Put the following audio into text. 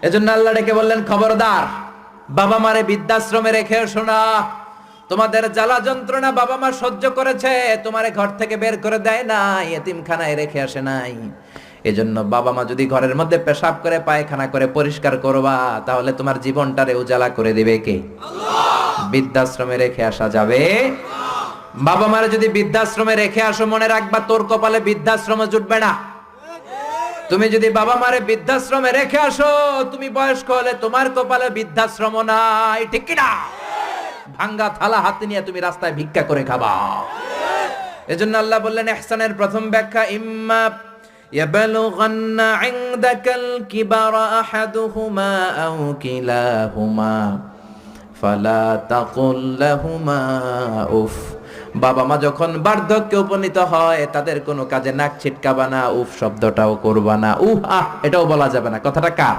এজন্য আল্লাহ ডেকে বললেন, খবরদার, বাবা মারে বৃদ্ধাশ্রমে রেখে এসো না। তোমাদের জ্বালা যন্ত্রণা বাবা মা সহ্য করেছে, তোমারে ঘর থেকে বের করে দেয় নাই, এতিমখানায় রেখে আসে নাই। এজন্য বাবা মা যদি ঘরের মধ্যে পেশাব করে পায়খানা করে পরিষ্কার করবা, তাহলে তোমার জীবনটারে উজালা করে দিবে কে? আল্লাহ। বৃদ্ধাশ্রমে রেখে আসা যাবে? বাবা মারে যদি বৃদ্ধাশ্রমে রেখে আসো, মনে রাখবা তোর কপালে বৃদ্ধাশ্রমে জুটবে না। তুমি যদি বাবা মারে বৃদ্ধাশ্রমে রেখে আসো, তুমি বয়স্ক হলে তোমার কপালে বৃদ্ধাশ্রম নাই, ঠিক কিনা? ভাঙ্গা থালা হাতে নিয়ে তুমি রাস্তায় ভিক্ষা করে খাবা। এজন্য আল্লাহ বললেন, ইহসানের প্রথম ব্যাখ্যা, ইম্মা ইয়াবলুগান্না ইনদাকাল কিবারা আহাদুহুমা আও কিলাহুমা ফালা তাকুল লাহুমা উফ। বাবা মা যখন বার্ধক্যে উপনীত হয়, তাদের কোনো কাজে নাক ছিটকাবা না, উফ শব্দটাও করবা না, উহ আহ এটাও বলা যাবে না। কথাটা কার?